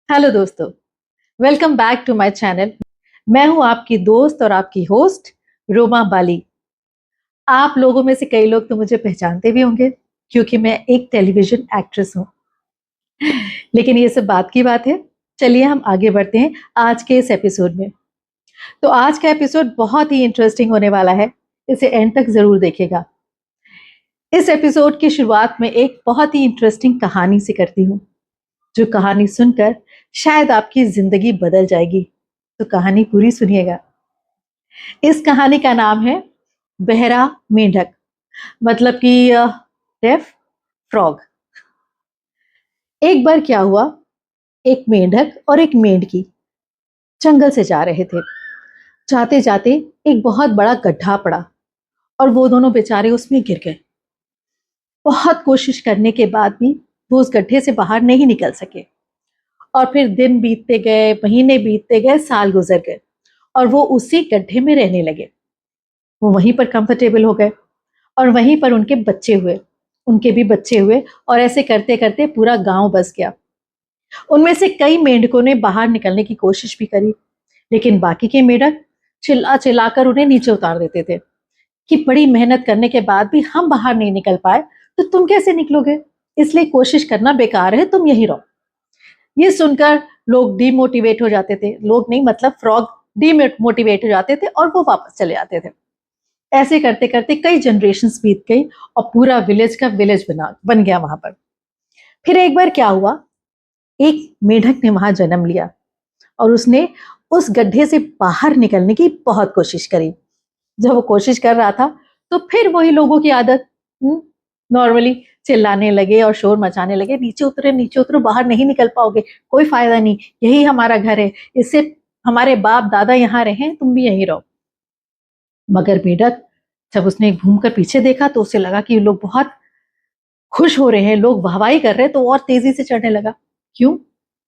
Hello दोस्तों, welcome back to my channel. मैं हूं आपकी दोस्त और आपकी होस्ट रोमा बाली। आप लोगों में से कई लोग तो मुझे पहचानते भी होंगे क्योंकि मैं एक टेलीविजन एक्ट्रेस हूं। लेकिन ये सब बात की बात है। चलिए हम आगे बढ़ते हैं आज के इस एपिसोड में। तो आज का एपिसोड बहुत ही इंटरेस्टिंग होने वाला है, इसे एंड तक जरूर देखिएगा। इस एपिसोड की शुरुआत में एक बहुत ही इंटरेस्टिंग कहानी से करती हूँ, जो कहानी सुनकर शायद आपकी जिंदगी बदल जाएगी। तो कहानी पूरी सुनिएगा। इस कहानी का नाम है बहरा मेंढक, मतलब कि डेफ फ्रॉग। एक बार क्या हुआ, एक मेंढक और एक मेंढकी जंगल से जा रहे थे। जाते जाते एक बहुत बड़ा गड्ढा पड़ा और वो दोनों बेचारे उसमें गिर गए। बहुत कोशिश करने के बाद भी वो उस गड्ढे से बाहर नहीं निकल सके। और फिर दिन बीतते गए, महीने बीतते गए, साल गुजर गए और वो उसी गड्ढे में रहने लगे। वो वहीं पर कंफर्टेबल हो गए और वहीं पर उनके बच्चे हुए, उनके भी बच्चे हुए और ऐसे करते करते पूरा गांव बस गया। उनमें से कई मेंढकों ने बाहर निकलने की कोशिश भी करी, लेकिन बाकी के मेंढक चिल्ला चिल्लाकर उन्हें नीचे उतार देते थे कि बड़ी मेहनत करने के बाद भी हम बाहर नहीं निकल पाए तो तुम कैसे निकलोगे, इसलिए कोशिश करना बेकार है, तुम यहीं रहो। ये सुनकर लोग डिमोटिवेट हो जाते थे, लोग नहीं मतलब फ्रॉग डिमोटिवेट हो जाते थे और वो वापस चले जाते थे। ऐसे करते करते कई जनरेशंस बीत गई और पूरा विलेज का विलेज बन गया वहां पर। फिर एक बार क्या हुआ, एक मेढक ने वहां जन्म लिया और उसने उस गड्ढे से बाहर निकलने की बहुत कोशिश करी। जब वो कोशिश कर रहा था तो फिर वही लोगों की आदत, नॉर्मली चिल्लाने लगे और शोर मचाने लगे, नीचे उतरो, बाहर नहीं निकल पाओगे, कोई फायदा नहीं, यही हमारा घर है, इससे हमारे बाप दादा यहाँ रहे, तुम भी यहीं रहो। मगर मेढक जब उसने घूमकर पीछे देखा तो उसे लगा कि लोग बहुत खुश हो रहे हैं, लोग वाहवाही कर रहे हैं, तो और तेजी से चढ़ने लगा। क्यों?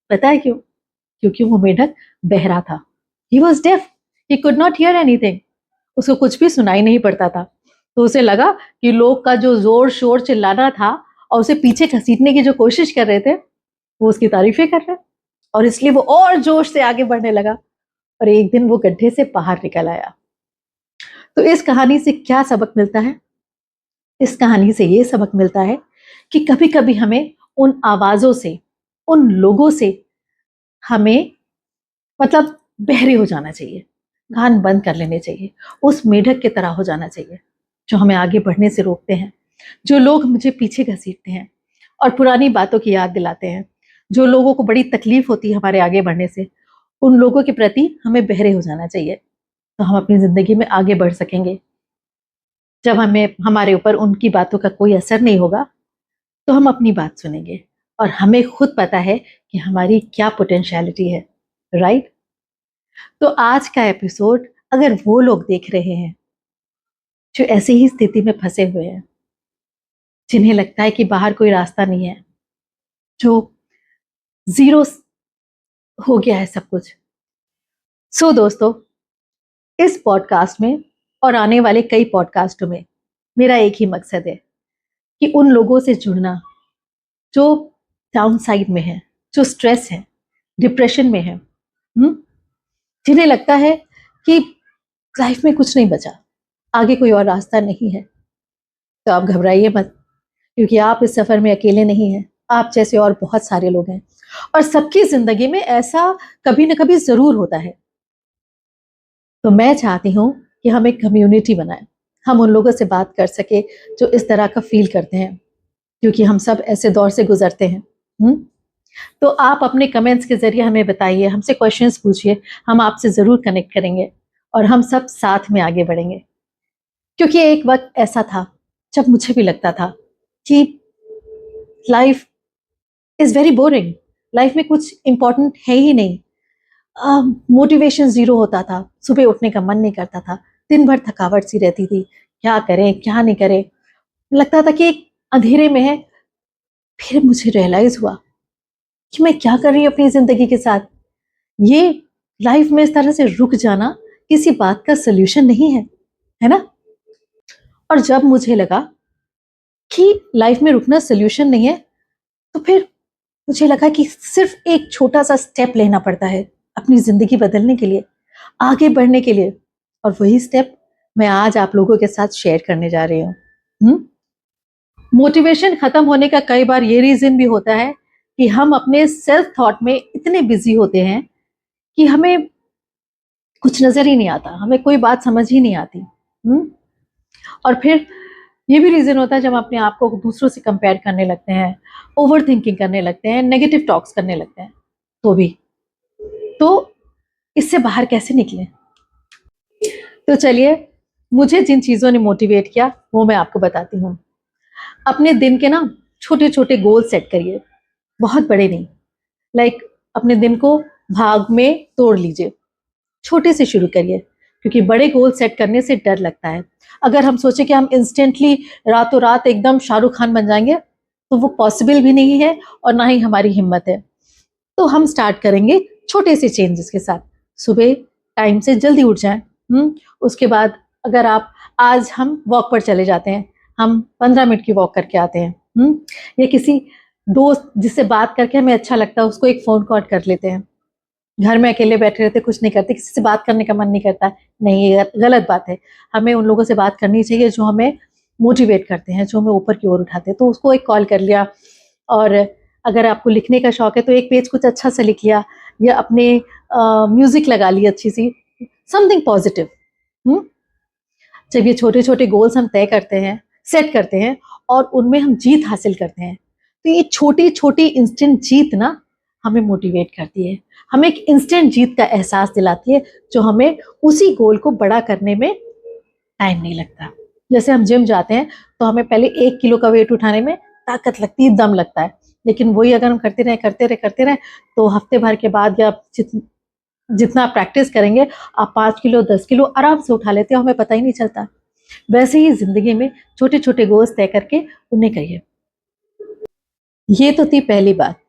पता है क्यों? क्योंकि वो मेढक बहरा था। He was def, he could not hear anything. उसको कुछ भी सुनाई नहीं पड़ता था। तो उसे लगा कि लोग का जो जोर शोर चिल्लाना था और उसे पीछे घसीटने की जो कोशिश कर रहे थे, वो उसकी तारीफें कर रहे, और इसलिए वो और जोश से आगे बढ़ने लगा और एक दिन वो गड्ढे से बाहर निकल आया। तो इस कहानी से क्या सबक मिलता है? इस कहानी से ये सबक मिलता है कि कभी कभी हमें उन आवाजों से, उन लोगों से हमें मतलब बहरे हो जाना चाहिए, कान बंद कर लेने चाहिए, उस मेढक की तरह हो जाना चाहिए जो हमें आगे बढ़ने से रोकते हैं, जो लोग मुझे पीछे घसीटते हैं और पुरानी बातों की याद दिलाते हैं, जो लोगों को बड़ी तकलीफ होती है हमारे आगे बढ़ने से। उन लोगों के प्रति हमें बहरे हो जाना चाहिए, तो हम अपनी जिंदगी में आगे बढ़ सकेंगे। जब हमें हमारे ऊपर उनकी बातों का कोई असर नहीं होगा तो हम अपनी बात सुनेंगे और हमें खुद पता है कि हमारी क्या पोटेंशियलिटी है, राइट? तो आज का एपिसोड अगर वो लोग देख रहे हैं जो ऐसी ही स्थिति में फंसे हुए हैं, जिन्हें लगता है कि बाहर कोई रास्ता नहीं है, जो जीरो हो गया है सब कुछ। सो दोस्तों, इस पॉडकास्ट में और आने वाले कई पॉडकास्टों में मेरा एक ही मकसद है कि उन लोगों से जुड़ना जो डाउन साइड में है, जो स्ट्रेस है, डिप्रेशन में है, जिन्हें लगता है कि लाइफ में कुछ नहीं बचा, आगे कोई और रास्ता नहीं है। तो आप घबराइए मत, क्योंकि आप इस सफर में अकेले नहीं हैं। आप जैसे और बहुत सारे लोग हैं और सबकी जिंदगी में ऐसा कभी ना कभी जरूर होता है। तो मैं चाहती हूं कि हम एक कम्युनिटी बनाएं, हम उन लोगों से बात कर सके जो इस तरह का फील करते हैं, क्योंकि हम सब ऐसे दौर से गुजरते हैं। तो आप अपने कमेंट्स के जरिए हमें बताइए, हमसे क्वेश्चंस पूछिए, हम आपसे जरूर कनेक्ट करेंगे और हम सब साथ में आगे बढ़ेंगे। क्योंकि एक वक्त ऐसा था जब मुझे भी लगता था कि life is very boring, life में कुछ इंपॉर्टेंट है ही नहीं। मोटिवेशन जीरो होता था, सुबह उठने का मन नहीं करता था, दिन भर थकावट सी रहती थी, क्या करें क्या नहीं करें, लगता था कि एक अंधेरे में है। फिर मुझे रियलाइज हुआ कि मैं क्या कर रही हूँ अपनी जिंदगी के साथ। ये लाइफ में इस तरह से रुक जाना किसी बात का सोल्यूशन नहीं है, है ना? और जब मुझे लगा कि लाइफ में रुकना सोल्यूशन नहीं है, तो फिर मुझे लगा कि सिर्फ एक छोटा सा स्टेप लेना पड़ता है अपनी ज़िंदगी बदलने के लिए, आगे बढ़ने के लिए, और वही स्टेप मैं आज आप लोगों के साथ शेयर करने जा रही हूँ। मोटिवेशन खत्म होने का कई बार ये रीज़न भी होता है कि हम अपने सेल्फ थॉट में इतने बिज़ी होते हैं कि हमें कुछ नज़र ही नहीं आता, हमें कोई बात समझ ही नहीं आती। और फिर ये भी रीज़न होता है जब हम अपने आप को दूसरों से कंपेयर करने लगते हैं, ओवर थिंकिंग करने लगते हैं, नेगेटिव टॉक्स करने लगते हैं, तो भी। तो इससे बाहर कैसे निकलें? तो चलिए, मुझे जिन चीज़ों ने मोटिवेट किया वो मैं आपको बताती हूँ। अपने दिन के ना छोटे-छोटे गोल सेट करिए, बहुत बड़े नहीं। लाइक अपने दिन को भाग में तोड़ लीजिए, छोटे से शुरू करिए, क्योंकि बड़े गोल सेट करने से डर लगता है। अगर हम सोचें कि हम इंस्टेंटली रातों रात एकदम शाहरुख खान बन जाएंगे, तो वो पॉसिबल भी नहीं है और ना ही हमारी हिम्मत है। तो हम स्टार्ट करेंगे छोटे से चेंजेस के साथ। सुबह टाइम से जल्दी उठ जाएं। उसके बाद अगर आप आज हम वॉक पर चले जाते हैं, हम 15 मिनट की वॉक करके आते हैं, या किसी दोस्त जिससे बात करके हमें अच्छा लगता है उसको एक फ़ोन कॉल कर लेते हैं। घर में अकेले बैठे रहते, कुछ नहीं करते, किसी से बात करने का मन नहीं करता। नहीं, ये गलत बात है। हमें उन लोगों से बात करनी चाहिए जो हमें मोटिवेट करते हैं, जो हमें ऊपर की ओर उठाते हैं। तो उसको एक कॉल कर लिया, और अगर आपको लिखने का शौक है तो एक पेज कुछ अच्छा सा लिख लिया, या अपने म्यूज़िक लगा ली अच्छी सी, समथिंग पॉज़िटिव। हुँ? जब ये छोटे-छोटे गोल्स हम तय करते हैं, सेट करते हैं और उनमें हम जीत हासिल करते हैं, तो ये छोटी-छोटी इंस्टेंट जीत ना हमें मोटिवेट करती है। हमें एक इंस्टेंट जीत का एहसास दिलाती है, जो हमें उसी गोल को बड़ा करने में टाइम नहीं लगता। जैसे हम जिम जाते हैं, तो हमें पहले 1 किलो का वेट उठाने में ताकत लगती है, दम लगता है। लेकिन वही अगर हम करते रहें, तो हफ्ते भर के बाद या जितना आप प्रैक्टिस करेंगे, आप 5 किलो, 10 किलो आराम से उठा लेते हो, हमें पता ही नहीं चलता। वैसे ही ज़िंदगी में छोटे-छोटे गोल्स तय करके उन्हें करिए। ये तो थी पहली बात।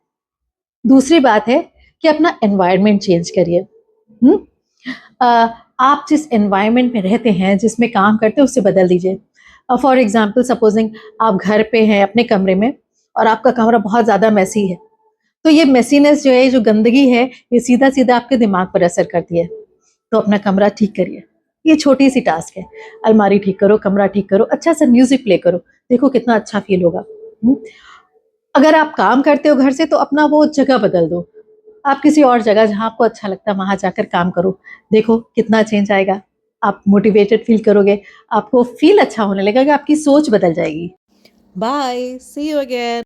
दूसरी बात है कि अपना एनवायरनमेंट चेंज करिए। हुँ? अ, आप जिस एनवायरनमेंट में रहते हैं, जिसमें काम करते हैं, उसे बदल दीजिए। फॉर एग्ज़ाम्पल सपोज़िंग आप घर पे हैं अपने कमरे में और आपका कमरा बहुत ज़्यादा मेसी है। तो ये मेसीनेस जो है, जो गंदगी है, ये सीधा-सीधा आपके दिमाग पर असर करती है। तो अपना कमरा ठीक करिए। ये छोटी-सी टास्क है। अलमारी ठीक करो, कमरा ठीक करो, अच्छा-सा म्यूज़िक प्ले करो। देखो कितना अच्छा फ़ील होगा। हुँ? अगर आप काम करते हो घर से, तो अपना वो जगह बदल दो। आप किसी और जगह जहाँ आपको अच्छा लगता है वहाँ जाकर काम करो। देखो कितना चेंज आएगा। आप मोटिवेटेड फ़ील करोगे, आपको फ़ील अच्छा होने लगेगा, आपकी सोच बदल जाएगी। Bye. See you again.